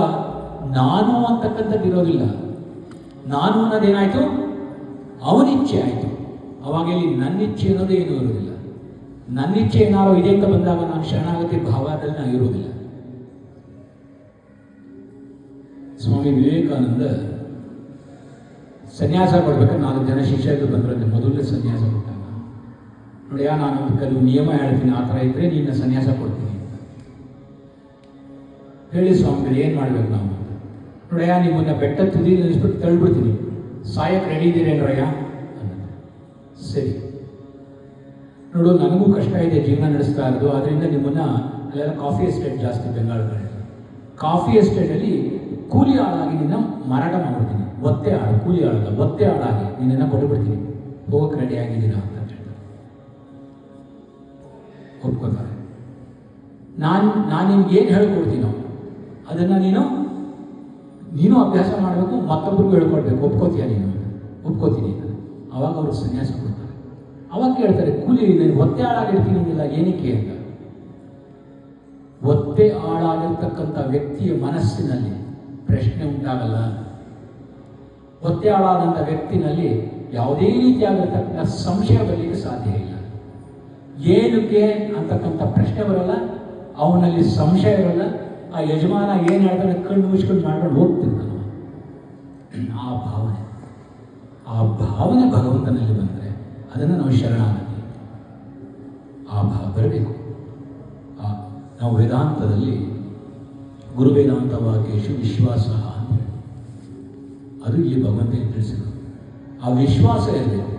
ನಾನು ಅಂತಕ್ಕಂಥದ್ದು ಇರೋದಿಲ್ಲ, ನಾನು ಅನ್ನೋದೇನಾಯಿತು ಅವನಿಚ್ಛೆ ಆಯಿತು. ಅವಾಗ ಇಲ್ಲಿ ನನ್ನಿಚ್ಛೆ ಅನ್ನೋದು ಏನೂ ಇರೋದಿಲ್ಲ. ನನ್ನಿಚ್ಛೆ ಏನಾರೋ ಇದೆ ಅಂತ ಬಂದಾಗ ನಾನು ಶರಣಾಗತಿ ಭಾವದಲ್ಲಿ ನಾನು ಇರೋದಿಲ್ಲ. ಸ್ವಾಮಿ ವಿವೇಕಾನಂದ ಸನ್ಯಾಸ ಕೊಡ್ಬೇಕಾದ್ರೆ 4 ಜನ ಶಿಷ್ಯರು ಬಂದ್ರಂತೆ ಮೊದಲನೇ ಸನ್ಯಾಸ ಕೊಟ್ಟಾಗ. ನೋಡಿಯಾ, ನಾನು ಕೆಲವು ನಿಯಮ ಹೇಳ್ತೀನಿ, ಆ ಥರ ಇದ್ದರೆ ನಿನ್ನ ಸನ್ಯಾಸ ಕೊಡ್ತೀನಿ ಅಂತ ಹೇಳಿ. ಸ್ವಾಮಿಗಳು ಏನು ಮಾಡ್ಬೇಕು ನಾವು? ನೋಡಯ್ಯ, ನಿಮ್ಮನ್ನ ಬೆಟ್ಟ ತುದಿ ನಿಲ್ಲಿಸ್ಬಿಟ್ಟು ತಳ್ಳಿಬಿಡ್ತೀನಿ, ಸಾಯಕ್ಕೆ ರೆಡಿ ಇದ್ದೀರೇನ್ರಯ್ಯ ಅನ್ನೋದು. ಸರಿ ನೋಡು, ನನಗೂ ಕಷ್ಟ ಇದೆ ಜೀವನ ನಡೆಸ್ತಾ ಇರೋದು, ಅದರಿಂದ ನಿಮ್ಮನ್ನು ಅಲ್ಲೆಲ್ಲ ಕಾಫಿ ಎಸ್ಟೇಟ್ ಜಾಸ್ತಿ ಬೆಂಗಾಳು ಕಡೆ. ಕಾಫಿ ಎಸ್ಟೇಟಲ್ಲಿ ಕೂಲಿ ಆಳಾಗಿ ನಿನ್ನ ಮಾರಾಟ ಮಾಡ್ಬಿಡ್ತೀನಿ, ಒತ್ತೆ ಆಳು, ಕೂಲಿ ಆಳಲ್ಲ ಒತ್ತೆ ಆಳಾಗಿ ನಿನ್ನನ್ನು ಕೊಟ್ಟುಬಿಡ್ತೀನಿ, ಹೋಗಕ್ಕೆ ರೆಡಿ ಆಗಿದ್ದೀರಾ ಅಂತ ಹೇಳ್ತಾರೆ. ಒಪ್ಕೋತಾರೆ. ನಾನು ನಿಮ್ಗೆ ಏನು ಹೇಳ್ಕೊಡ್ತೀನೋ ಅದನ್ನು ನೀನು ಅಭ್ಯಾಸ ಮಾಡಬೇಕು, ಮತ್ತೊಬ್ಬರಿಗೂ ಹೇಳ್ಕೊಡ್ಬೇಕು. ಒಪ್ಕೋತೀಯ ನೀನು? ಒಪ್ಕೋತೀನಿ. ಅವಾಗ ಅವರು ಸನ್ಯಾಸ ಕೊಡ್ತಾರೆ. ಅವಾಗ ಕೇಳ್ತಾರೆ, ಕೂಲಿ ಒತ್ತೆ ಆಳಾಗಿರ್ತೀನಿ ಅಂದಿಲ್ಲ ಏನಕ್ಕೆ ಅಂತ. ಒತ್ತೆ ಆಳಾಗಿರ್ತಕ್ಕಂಥ ವ್ಯಕ್ತಿಯ ಮನಸ್ಸಿನಲ್ಲಿ ಪ್ರಶ್ನೆ ಉಂಟಾಗಲ್ಲ. ಒತ್ತೆ ಆಳಾದಂಥ ವ್ಯಕ್ತಿನಲ್ಲಿ ಯಾವುದೇ ರೀತಿಯಾಗಿರ್ತಕ್ಕಂಥ ಸಂಶಯ ಬರಲಿಕ್ಕೆ ಸಾಧ್ಯ ಇಲ್ಲ. ಏನಕ್ಕೆ ಅಂತಕ್ಕಂಥ ಪ್ರಶ್ನೆ ಬರಲ್ಲ, ಅವನಲ್ಲಿ ಸಂಶಯ ಇರಲ್ಲ. ಆ ಯಜಮಾನ ಏನು ಹೇಳ್ತಾನೆ ಕಣ್ಣು ಮುಚ್ಕೊಂಡು ಮಾಡ್ಕೊಂಡು ಹೋಗ್ತಿರ್ತಾನೆ. ಆ ಭಾವನೆ ಭಗವಂತನಲ್ಲಿ ಬಂದರೆ ಅದನ್ನು ನಾವು ಶರಣಾಗತಿ, ಆ ಭಾವ ಬರಬೇಕು. ನಾವು ವೇದಾಂತದಲ್ಲಿ ಗುರು ವೇದಾಂತ ವಾಕ್ಯೇಶು ವಿಶ್ವಾಸ ಅಂತ ಹೇಳಿ ಅದು ಇಲ್ಲಿ ಭಗವಂತ ತಿಳಿಸಿದರು. ಆ ವಿಶ್ವಾಸ ಇರಬೇಕು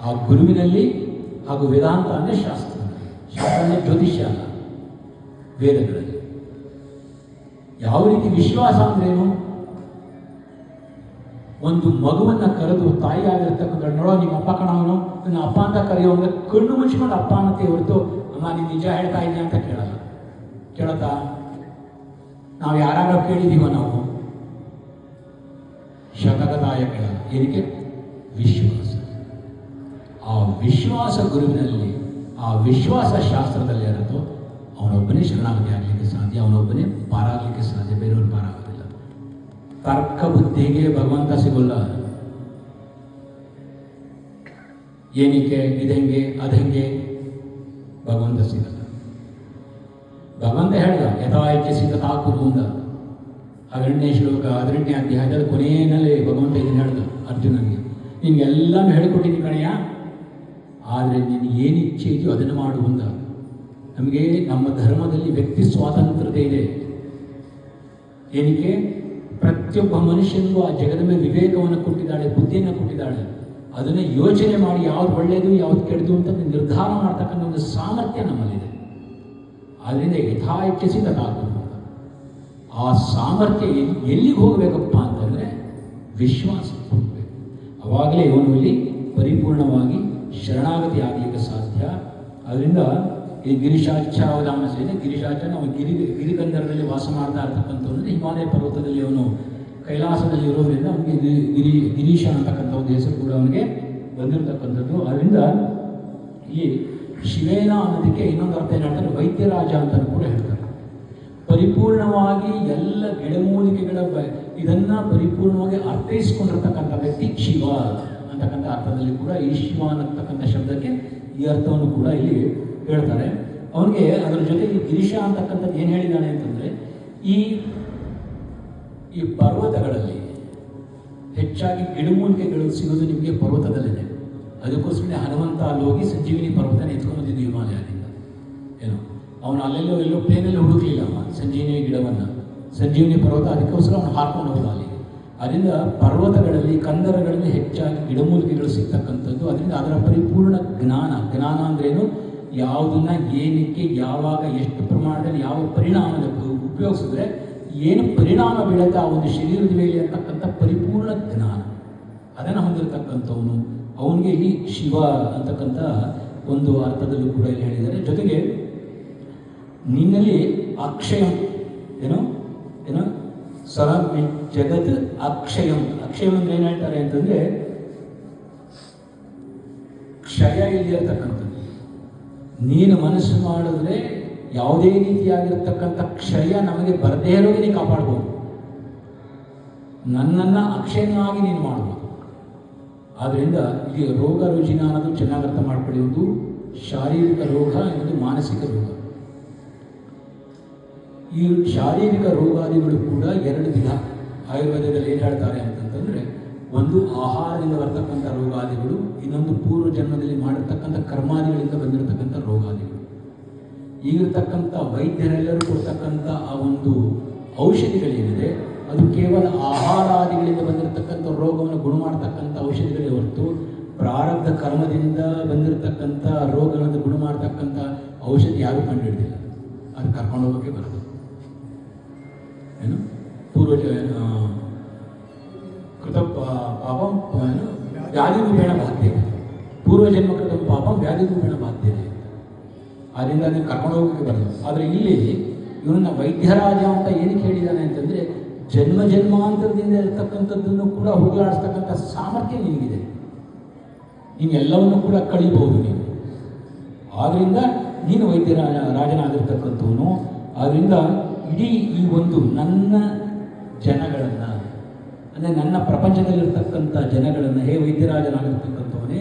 ಆ ಗುರುವಿನಲ್ಲಿ. ಹಾಗೂ ವೇದಾಂತ ಅಂದರೆ ಶಾಸ್ತ್ರ, ಶಾಸ್ತ್ರ ಅಂದರೆ ಜ್ಯೋತಿಷ್ಯ ಅಲ್ಲ, ವೇದಗಳಲ್ಲಿ. ಯಾವ ರೀತಿ ವಿಶ್ವಾಸ ಅಂದ್ರೇನು? ಒಂದು ಮಗುವನ್ನು ಕರೆದು ತಾಯಿ ಆಗಿರ್ತಕ್ಕಂಥ, ನೋಡೋ ನಿಮ್ಮ ಅಪ್ಪ ಕಣವನು, ನನ್ನ ಅಪ್ಪ ಅಂತ ಕರೆಯೋಂದ್ರೆ ಕಣ್ಣು ಮುಚ್ಕೊಂಡು ಅಪ್ಪ ಅನ್ನತ್ತೆ ಹೊರತು ಅಮ್ಮ ನೀನು ನಿಜ ಹೇಳ್ತಾ ಇದೆಯಾ ಅಂತ ಕೇಳಲ್ಲ. ಕೇಳತ್ತಾ? ನಾವು ಯಾರಾಗ ಕೇಳಿದೀವ? ನಾವು ಶತಕದಾಯ ಕೇಳಲ್ಲ. ಏನಕ್ಕೆ? ವಿಶ್ವಾಸ. ಆ ವಿಶ್ವಾಸ ಗುರುವಿನಲ್ಲಿ, ಆ ವಿಶ್ವಾಸ ಶಾಸ್ತ್ರದಲ್ಲಿ ಇರೋದು, ಅವನೊಬ್ಬನೇ ಶರಣಾಗತಿ ಆಗಲಿಕ್ಕೆ ಸಾಧ್ಯ, ಅವನೊಬ್ಬನೇ ಪಾರಾಗಲಿಕ್ಕೆ ಸಾಧ್ಯ, ಬೇರೆಯವರು ಪಾರಾಗೋದಿಲ್ಲ. ತರ್ಕ ಬುದ್ಧಿಗೆ ಭಗವಂತ ಸಿಗೋಲ್ಲ. ಏನಕ್ಕೆ ಇದೆಂಗೆ ಅದೆಂಗೆ ಭಗವಂತ ಸಿಗಲ್ಲ. ಭಗವಂತ ಹೇಳ್ದ ಯಥಾ ಇಚ್ಛಿಸಿ ತಥಾ ಕುರು ಅಂದ. 18ನೇ ಶ್ಲೋಕ 18ನೇ ಅಧ್ಯಾಯದ ಕೊನೆಯಲ್ಲಿ ಭಗವಂತ ಇದನ್ನು ಹೇಳ್ದ ಅರ್ಜುನನಿಗೆ, ನಿನ್ಗೆಲ್ಲಾನು ಹೇಳಿಕೊಟ್ಟಿದ್ದೀನಿ ಕಣಯ್ಯ, ಆದರೆ ನೀನು ಏನು ಇಚ್ಛೆ ಇದೆಯೋ ಅದನ್ನು ಮಾಡು ಅಂದ. ನಮಗೆ ನಮ್ಮ ಧರ್ಮದಲ್ಲಿ ವ್ಯಕ್ತಿ ಸ್ವಾತಂತ್ರ್ಯತೆ ಇದೆ. ಏನಕ್ಕೆ? ಪ್ರತಿಯೊಬ್ಬ ಮನುಷ್ಯನಿಗೂ ಆ ಜಗದ ಮೇಲೆ ವಿವೇಕವನ್ನು ಕೊಟ್ಟಿದ್ದಾಳೆ, ಬುದ್ಧಿಯನ್ನು ಕೊಟ್ಟಿದ್ದಾಳೆ. ಅದನ್ನು ಯೋಚನೆ ಮಾಡಿ ಯಾವ್ದು ಒಳ್ಳೆಯದು ಯಾವ್ದು ಕೆಡದು ಅಂತ ನಿರ್ಧಾರ ಮಾಡ್ತಕ್ಕಂಥ ಒಂದು ಸಾಮರ್ಥ್ಯ ನಮ್ಮಲ್ಲಿದೆ. ಆದ್ದರಿಂದ ಯಥಾ ಇಚ್ಛಿಸಿ ತಥಾ ಕುರು. ಆ ಸಾಮರ್ಥ್ಯ ಎಲ್ಲಿಗೆ ಹೋಗಬೇಕಪ್ಪ ಅಂತಂದರೆ ವಿಶ್ವಾಸ ಹೋಗಬೇಕು. ಅವಾಗಲೇ ಇವನು ಇಲ್ಲಿ ಪರಿಪೂರ್ಣವಾಗಿ ಶರಣಾಗತಿ ಆಗಲಿಕ್ಕೆ ಸಾಧ್ಯ. ಅದರಿಂದ ಈ ಗಿರಿಶಾಚ್ಛಾವಧಾಮ ಸೇನೆ, ಗಿರಿಶಾಚ ಅವನು ಗಿರಿಗಂಧರದಲ್ಲಿ ವಾಸ ಮಾಡ್ತಾ ಇರ್ತಕ್ಕಂಥದ್ದು, ಹಿಮಾಲಯ ಪರ್ವತದಲ್ಲಿ ಅವನು ಕೈಲಾಸದಲ್ಲಿ ಇರೋದ್ರಿಂದ ಅವನಿಗೆ ಗಿರೀಶ ಅಂತಕ್ಕಂಥ ಒಂದು ಹೆಸರು ಕೂಡ ಅವನಿಗೆ ಬಂದಿರತಕ್ಕಂಥದ್ದು. ಅದರಿಂದ ಈ ಶಿವೇನ ಅನ್ನೋದಕ್ಕೆ ಇನ್ನೊಂದು ಅರ್ಥ ಏನು ಹೇಳ್ತಾರೆ, ವೈದ್ಯರಾಜ ಅಂತ ಕೂಡ ಹೇಳ್ತಾರೆ. ಪರಿಪೂರ್ಣವಾಗಿ ಎಲ್ಲ ಗಿಡಮೂಲಿಕೆಗಳ ಇದನ್ನು ಪರಿಪೂರ್ಣವಾಗಿ ಅರ್ಥೈಸ್ಕೊಂಡಿರ್ತಕ್ಕಂಥ ವ್ಯಕ್ತಿ ಶಿವ ಅಂತಕ್ಕಂಥ ಅರ್ಥದಲ್ಲಿ ಕೂಡ ಈ ಶಿವ ಅನ್ನತಕ್ಕಂಥ ಶಬ್ದಕ್ಕೆ ಈ ಅರ್ಥವನ್ನು ಕೂಡ ಇಲ್ಲಿ ಹೇಳ್ತಾರೆ. ಅವನಿಗೆ ಅದರ ಜೊತೆಗೆ ಗಿರೀಶ ಅಂತಕ್ಕಂಥದ್ದು ಏನು ಹೇಳಿದ್ದಾನೆ ಅಂತಂದರೆ, ಈ ಪರ್ವತಗಳಲ್ಲಿ ಹೆಚ್ಚಾಗಿ ಗಿಡಮೂಲಿಕೆಗಳು ಸಿಗೋದು ನಿಮಗೆ ಪರ್ವತದಲ್ಲಿದೆ. ಅದಕ್ಕೋಸ್ಕರ ಹನುಮಂತ ಅಲ್ಲಿ ಹೋಗಿ ಸಂಜೀವಿನಿ ಪರ್ವತನ ಎತ್ಕೊಂಡ್ಬಂದಿದ್ದು ಹಿಮಾಲಯದಿಂದ. ಏನೋ ಅವನು ಅಲ್ಲೆಲ್ಲೋ ಎಲ್ಲೋ ಪ್ಲೇನಲ್ಲಿ ಹುಡುಕಲಿಲ್ಲ ಸಂಜೀವಿನಿ ಗಿಡವನ್ನು, ಸಂಜೀವಿನಿ ಪರ್ವತ, ಅದಕ್ಕೋಸ್ಕರ ಅವನು ಹಾಕೊಂಡು ಹೋದ ಅಲ್ಲಿಗೆ. ಅದರಿಂದ ಪರ್ವತಗಳಲ್ಲಿ ಕಂದರಗಳಲ್ಲಿ ಹೆಚ್ಚಾಗಿ ಗಿಡಮೂಲಿಕೆಗಳು ಸಿಗ್ತಕ್ಕಂಥದ್ದು. ಅದರಿಂದ ಅದರ ಪರಿಪೂರ್ಣ ಜ್ಞಾನ ಅಂದ್ರೇನು, ಯಾವುದನ್ನ ಏನಕ್ಕೆ ಯಾವಾಗ ಎಷ್ಟು ಪ್ರಮಾಣದಲ್ಲಿ ಯಾವ ಪರಿಣಾಮದ ಉಪಯೋಗಿಸಿದ್ರೆ ಏನು ಪರಿಣಾಮ ಬೀಳುತ್ತೆ ಆ ಒಂದು ಶರೀರದ ಮೇಲೆ ಅಂತಕ್ಕಂಥ ಪರಿಪೂರ್ಣ ಜ್ಞಾನ ಅದನ್ನು ಹೊಂದಿರತಕ್ಕಂಥವನು. ಅವನಿಗೆ ಇಲ್ಲಿ ಶಿವ ಅಂತಕ್ಕಂಥ ಒಂದು ಅರ್ಥದಲ್ಲೂ ಕೂಡ ಇಲ್ಲಿ ಹೇಳಿದ್ದಾರೆ. ಜೊತೆಗೆ ನಿನ್ನಲ್ಲಿ ಅಕ್ಷಯಂ ಏನೋ ಸರ ಜಗತ್ ಅಕ್ಷಯಂ ಅಕ್ಷಯ ಅಂದ್ರೆ ಏನು ಹೇಳ್ತಾರೆ ಅಂತಂದರೆ ಕ್ಷಯ ಇಲ್ಲಿರ್ತಕ್ಕಂಥದ್ದು. ನೀನು ಮನಸ್ಸು ಮಾಡಿದ್ರೆ ಯಾವುದೇ ರೀತಿಯಾಗಿರ್ತಕ್ಕಂಥ ಕ್ಷಯ ನಮಗೆ ಬರದೇ ಇರೋಗೆ ನೀನು ಕಾಪಾಡ್ಬೋದು. ನನ್ನನ್ನು ಅಕ್ಷಯನಾಗಿ ನೀನು ಮಾಡ್ಬೋದು. ಆದ್ದರಿಂದ ಇಲ್ಲಿ ರೋಗ ರುಜಿನ ಅನ್ನೋದು ಚೆನ್ನಾಗಿ ಅರ್ಥ ಮಾಡ್ಕೊಳ್ಳಿ. ಒಂದು ಶಾರೀರಿಕ ರೋಗ, ಇನ್ನೊಂದು ಮಾನಸಿಕ ರೋಗ. ಈ ಶಾರೀರಿಕ ರೋಗಾದಿಗಳು ಕೂಡ ಎರಡು ವಿಧ. ಆಯುರ್ವೇದದಲ್ಲಿ ಏನು ಹೇಳ್ತಾರೆ ಅಂತಂತಂದರೆ, ಒಂದು ಆಹಾರದಿಂದ ಬರ್ತಕ್ಕಂಥ ರೋಗಾದಿಗಳು, ಇನ್ನೊಂದು ಪೂರ್ವ ಜನ್ಮದಲ್ಲಿ ಮಾಡಿರ್ತಕ್ಕಂಥ ಕರ್ಮಾದಿಗಳಿಂದ ಬಂದಿರತಕ್ಕಂಥ ರೋಗಾದಿಗಳು. ಈಗಿರ್ತಕ್ಕಂಥ ವೈದ್ಯರೆಲ್ಲರೂ ಕೊಡ್ತಕ್ಕಂಥ ಆ ಒಂದು ಔಷಧಿಗಳೇನಿದೆ ಅದು ಕೇವಲ ಆಹಾರಾದಿಗಳಿಂದ ಬಂದಿರತಕ್ಕಂಥ ರೋಗವನ್ನು ಗುಣ ಮಾಡ್ತಕ್ಕಂಥ ಔಷಧಿಗಳೇ ಹೊರತು ಪ್ರಾರಬ್ಧ ಕರ್ಮದಿಂದ ಬಂದಿರತಕ್ಕಂಥ ರೋಗಗಳನ್ನು ಗುಣ ಮಾಡ್ತಕ್ಕಂಥ ಔಷಧಿ ಯಾರೂ ಕಂಡುಹಿಡಿದಿಲ್ಲ. ಅದು ಕರ್ಕೊಂಡು ಹೋಗೋಕ್ಕೆ ಬರೋದು ಏನು ಕೃತ ಪಾಪಂ ವ್ಯಾಧಿ ರೂಪೇಣ ಬಾಧ್ಯತೆ, ಪೂರ್ವಜನ್ಮ ಕೃತ ಪಾಪಂ ವ್ಯಾಧಿ ರೂಪೇಣ ಬಾಧ್ಯತೆ. ಆದ್ದರಿಂದ ಅದನ್ನು ಕರ್ಕೊಂಡು ಹೋಗೋಕ್ಕೆ ಬರೋದು. ಆದರೆ ಇಲ್ಲಿ ಇವನನ್ನ ವೈದ್ಯರಾಜ ಅಂತ ಏನಕ್ಕೆ ಹೇಳಿದ್ದಾನೆ ಅಂತಂದರೆ, ಜನ್ಮ ಜನ್ಮಾಂತರದಿಂದ ಇರತಕ್ಕಂಥದ್ದನ್ನು ಕೂಡ ಹೋಗಲಾಡಿಸ್ತಕ್ಕಂಥ ಸಾಮರ್ಥ್ಯ ನಿನಗಿದೆ. ನೀನು ಎಲ್ಲವನ್ನು ಕೂಡ ಕಳೀಬಹುದು ನೀನು. ಆದ್ದರಿಂದ ನೀನು ರಾಜನಾಗಿರ್ತಕ್ಕಂಥವನು. ಆದ್ದರಿಂದ ಇಡೀ ಈ ಒಂದು ನನ್ನ ಜನಗಳನ್ನು, ಅಂದರೆ ನನ್ನ ಪ್ರಪಂಚದಲ್ಲಿರ್ತಕ್ಕಂಥ ಜನಗಳನ್ನು, ಹೇ ವೈದ್ಯರಾಜನಾಗಿರ್ತಕ್ಕಂಥವನೇ,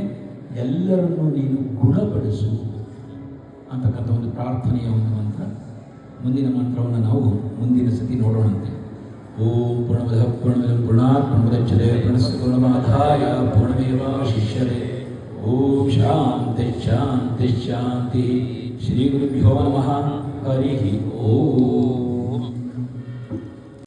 ಎಲ್ಲರನ್ನೂ ನೀನು ಗುಣಪಡಿಸು ಅಂತಕ್ಕಂಥ ಒಂದು ಪ್ರಾರ್ಥನೆಯ ಒಂದು ಮಂತ್ರ. ಮುಂದಿನ ಮಂತ್ರವನ್ನು ನಾವು ಮುಂದಿನ ಸತಿ ನೋಡೋಣಂತೆ. ಓಂ ಪೂರ್ಣಮದಃ ಪೂರ್ಣಮಿದಂ ಪೂರ್ಣಾತ್ ಪೂರ್ಣಮುದಚ್ಯತೆ ಪೂರ್ಣಸ್ಯ ಪೂರ್ಣಮಾದಾಯ ಪೂರ್ಣಮೇವಾವಶಿಷ್ಯತೆ. ಓಂ ಶಾಂತಿ ಶಾಂತಿ ಶಾಂತಿ. ಶ್ರೀ ಗುರುಭ್ಯೋ ನಮಃ. ಹರಿ ಓಂ.